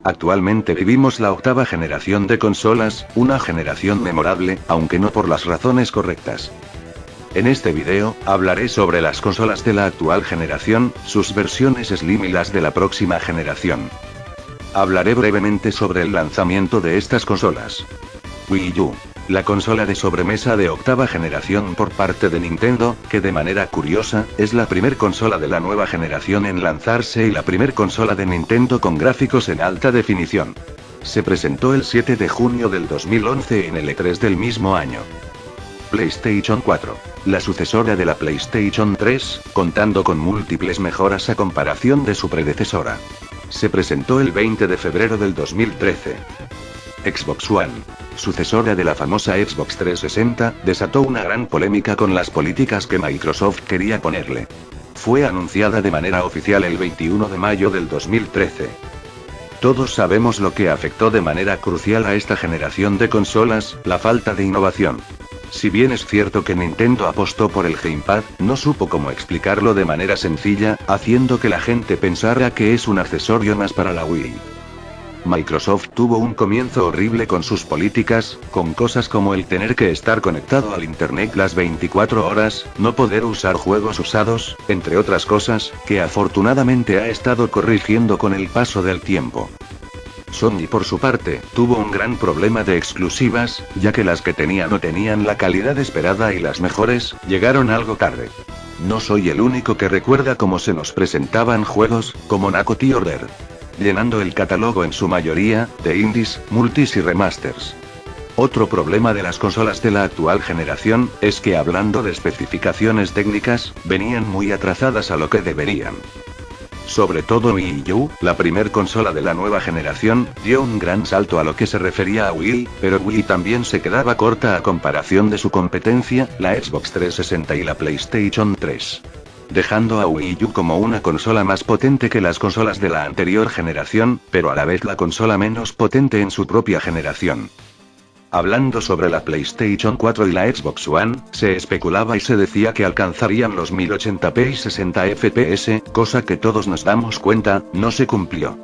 Actualmente vivimos la octava generación de consolas, una generación memorable, aunque no por las razones correctas. En este video, hablaré sobre las consolas de la actual generación, sus versiones Slim y las de la próxima generación. Hablaré brevemente sobre el lanzamiento de estas consolas. Wii U. La consola de sobremesa de octava generación por parte de Nintendo, que de manera curiosa, es la primer consola de la nueva generación en lanzarse y la primer consola de Nintendo con gráficos en alta definición. Se presentó el 7 de junio del 2011 en el E3 del mismo año. PlayStation 4. La sucesora de la PlayStation 3, contando con múltiples mejoras a comparación de su predecesora. Se presentó el 20 de febrero del 2013. Xbox One. Sucesora de la famosa Xbox 360, desató una gran polémica con las políticas que Microsoft quería ponerle. Fue anunciada de manera oficial el 21 de mayo del 2013. Todos sabemos lo que afectó de manera crucial a esta generación de consolas, la falta de innovación. Si bien es cierto que Nintendo apostó por el Gamepad, no supo cómo explicarlo de manera sencilla, haciendo que la gente pensara que es un accesorio más para la Wii. Microsoft tuvo un comienzo horrible con sus políticas, con cosas como el tener que estar conectado al internet las 24 horas, no poder usar juegos usados, entre otras cosas, que afortunadamente ha estado corrigiendo con el paso del tiempo. Sony por su parte, tuvo un gran problema de exclusivas, ya que las que tenía no tenían la calidad esperada y las mejores, llegaron algo tarde. No soy el único que recuerda cómo se nos presentaban juegos, como Knuckle The Order, llenando el catálogo en su mayoría, de indies, multis y remasters. Otro problema de las consolas de la actual generación, es que hablando de especificaciones técnicas, venían muy atrasadas a lo que deberían. Sobre todo Wii U, la primer consola de la nueva generación, dio un gran salto a lo que se refería a Wii, pero Wii también se quedaba corta a comparación de su competencia, la Xbox 360 y la PlayStation 3. Dejando a Wii U como una consola más potente que las consolas de la anterior generación, pero a la vez la consola menos potente en su propia generación. Hablando sobre la PlayStation 4 y la Xbox One, se especulaba y se decía que alcanzarían los 1080p y 60 FPS, cosa que todos nos damos cuenta, no se cumplió.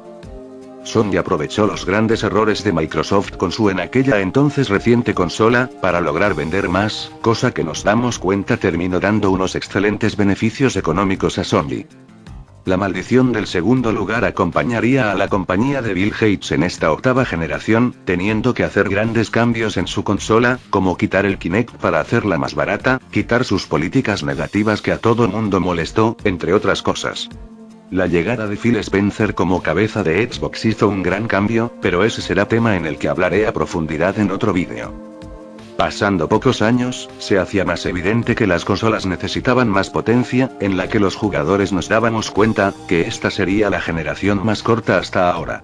Sony aprovechó los grandes errores de Microsoft con su en aquella entonces reciente consola, para lograr vender más, cosa que nos damos cuenta terminó dando unos excelentes beneficios económicos a Sony. La maldición del segundo lugar acompañaría a la compañía de Bill Gates en esta octava generación, teniendo que hacer grandes cambios en su consola, como quitar el Kinect para hacerla más barata, quitar sus políticas negativas que a todo mundo molestó, entre otras cosas. La llegada de Phil Spencer como cabeza de Xbox hizo un gran cambio, pero ese será tema en el que hablaré a profundidad en otro vídeo. Pasando pocos años, se hacía más evidente que las consolas necesitaban más potencia, en la que los jugadores nos dábamos cuenta, que esta sería la generación más corta hasta ahora.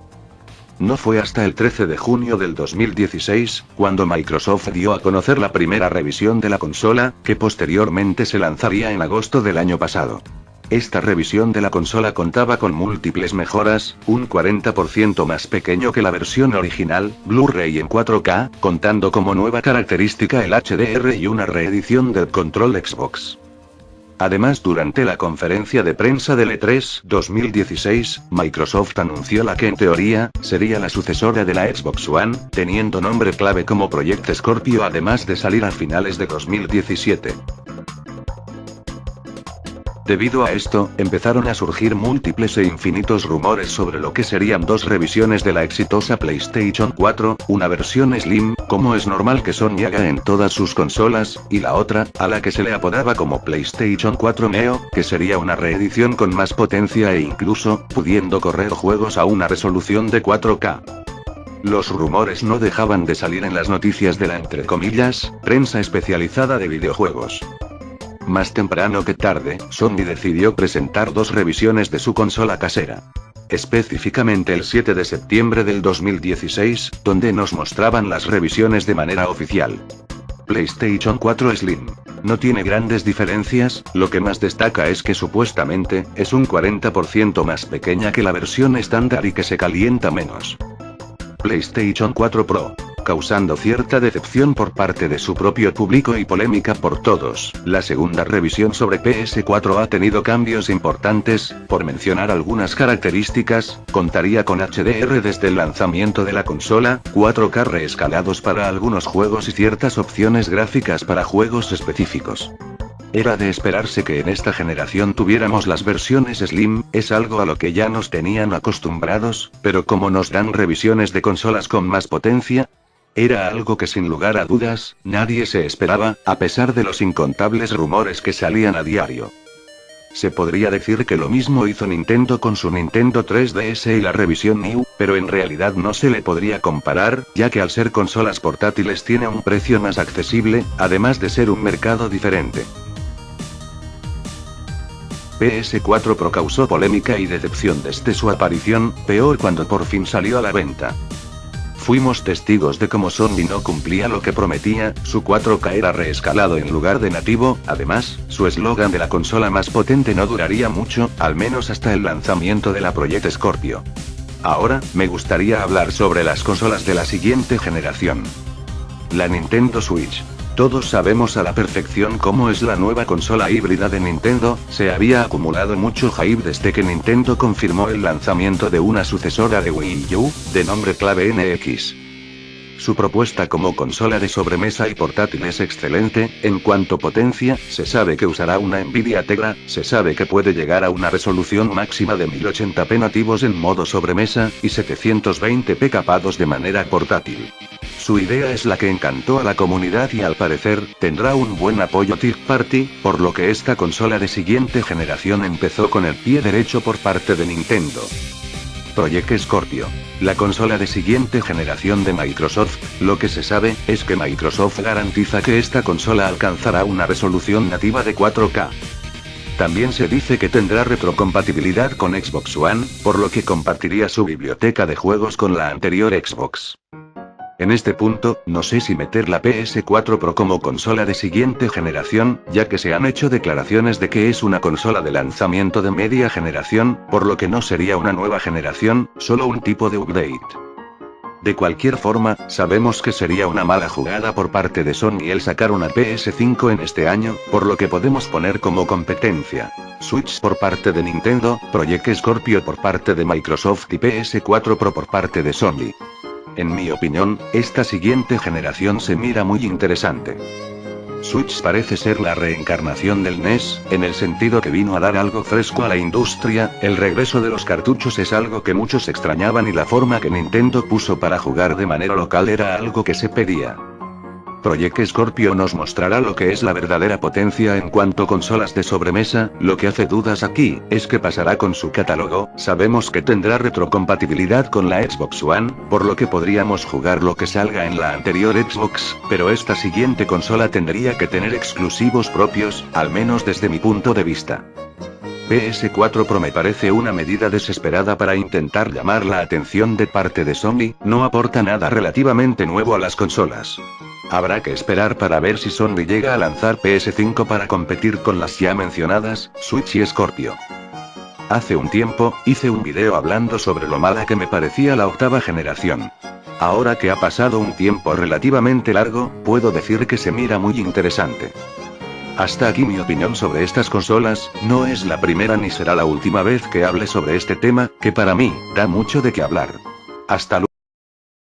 No fue hasta el 13 de junio del 2016, cuando Microsoft dio a conocer la primera revisión de la consola, que posteriormente se lanzaría en agosto del año pasado. Esta revisión de la consola contaba con múltiples mejoras, un 40% más pequeño que la versión original, Blu-ray en 4K, contando como nueva característica el HDR y una reedición del control Xbox. Además, durante la conferencia de prensa del E3 2016, Microsoft anunció la que en teoría, sería la sucesora de la Xbox One, teniendo nombre clave como Project Scorpio además de salir a finales de 2017. Debido a esto, empezaron a surgir múltiples e infinitos rumores sobre lo que serían dos revisiones de la exitosa PlayStation 4, una versión Slim, como es normal que Sony haga en todas sus consolas, y la otra, a la que se le apodaba como PlayStation 4 Neo, que sería una reedición con más potencia e incluso, pudiendo correr juegos a una resolución de 4K. Los rumores no dejaban de salir en las noticias de la entre comillas, prensa especializada de videojuegos. Más temprano que tarde, Sony decidió presentar dos revisiones de su consola casera. Específicamente el 7 de septiembre del 2016, donde nos mostraban las revisiones de manera oficial. PlayStation 4 Slim. No tiene grandes diferencias, lo que más destaca es que supuestamente, es un 40% más pequeña que la versión estándar y que se calienta menos. PlayStation 4 Pro. causando cierta decepción por parte de su propio público y polémica por todos. La segunda revisión sobre PS4 ha tenido cambios importantes, por mencionar algunas características, contaría con HDR desde el lanzamiento de la consola, 4K reescalados para algunos juegos y ciertas opciones gráficas para juegos específicos. Era de esperarse que en esta generación tuviéramos las versiones Slim, es algo a lo que ya nos tenían acostumbrados, pero como nos dan revisiones de consolas con más potencia, era algo que sin lugar a dudas, nadie se esperaba, a pesar de los incontables rumores que salían a diario. Se podría decir que lo mismo hizo Nintendo con su Nintendo 3DS y la revisión New, pero en realidad no se le podría comparar, ya que al ser consolas portátiles tiene un precio más accesible, además de ser un mercado diferente. PS4 Pro causó polémica y decepción desde su aparición, peor cuando por fin salió a la venta. Fuimos testigos de cómo Sony no cumplía lo que prometía, su 4K era reescalado en lugar de nativo, además, su eslogan de la consola más potente no duraría mucho, al menos hasta el lanzamiento de la Project Scorpio. Ahora, me gustaría hablar sobre las consolas de la siguiente generación. La Nintendo Switch. Todos sabemos a la perfección cómo es la nueva consola híbrida de Nintendo, se había acumulado mucho hype desde que Nintendo confirmó el lanzamiento de una sucesora de Wii U, de nombre clave NX. Su propuesta como consola de sobremesa y portátil es excelente, en cuanto a potencia, se sabe que usará una Nvidia Tegra, se sabe que puede llegar a una resolución máxima de 1080p nativos en modo sobremesa, y 720p capados de manera portátil. Su idea es la que encantó a la comunidad y al parecer, tendrá un buen apoyo third party, por lo que esta consola de siguiente generación empezó con el pie derecho por parte de Nintendo. Project Scorpio. La consola de siguiente generación de Microsoft, lo que se sabe, es que Microsoft garantiza que esta consola alcanzará una resolución nativa de 4K. También se dice que tendrá retrocompatibilidad con Xbox One, por lo que compartiría su biblioteca de juegos con la anterior Xbox. En este punto, no sé si meter la PS4 Pro como consola de siguiente generación, ya que se han hecho declaraciones de que es una consola de lanzamiento de media generación, por lo que no sería una nueva generación, solo un tipo de update. De cualquier forma, sabemos que sería una mala jugada por parte de Sony el sacar una PS5 en este año, por lo que podemos poner como competencia Switch por parte de Nintendo, Project Scorpio por parte de Microsoft y PS4 Pro por parte de Sony. En mi opinión, esta siguiente generación se mira muy interesante. Switch parece ser la reencarnación del NES, en el sentido que vino a dar algo fresco a la industria, el regreso de los cartuchos es algo que muchos extrañaban y la forma que Nintendo puso para jugar de manera local era algo que se pedía. Project Scorpio nos mostrará lo que es la verdadera potencia en cuanto a consolas de sobremesa, lo que hace dudas aquí, es qué pasará con su catálogo, sabemos que tendrá retrocompatibilidad con la Xbox One, por lo que podríamos jugar lo que salga en la anterior Xbox, pero esta siguiente consola tendría que tener exclusivos propios, al menos desde mi punto de vista. PS4 Pro me parece una medida desesperada para intentar llamar la atención de parte de Sony, no aporta nada relativamente nuevo a las consolas. Habrá que esperar para ver si Sony llega a lanzar PS5 para competir con las ya mencionadas, Switch y Scorpio. Hace un tiempo, hice un video hablando sobre lo mala que me parecía la octava generación. Ahora que ha pasado un tiempo relativamente largo, puedo decir que se mira muy interesante. Hasta aquí mi opinión sobre estas consolas, no es la primera ni será la última vez que hable sobre este tema, que para mí, da mucho de qué hablar. Hasta luego.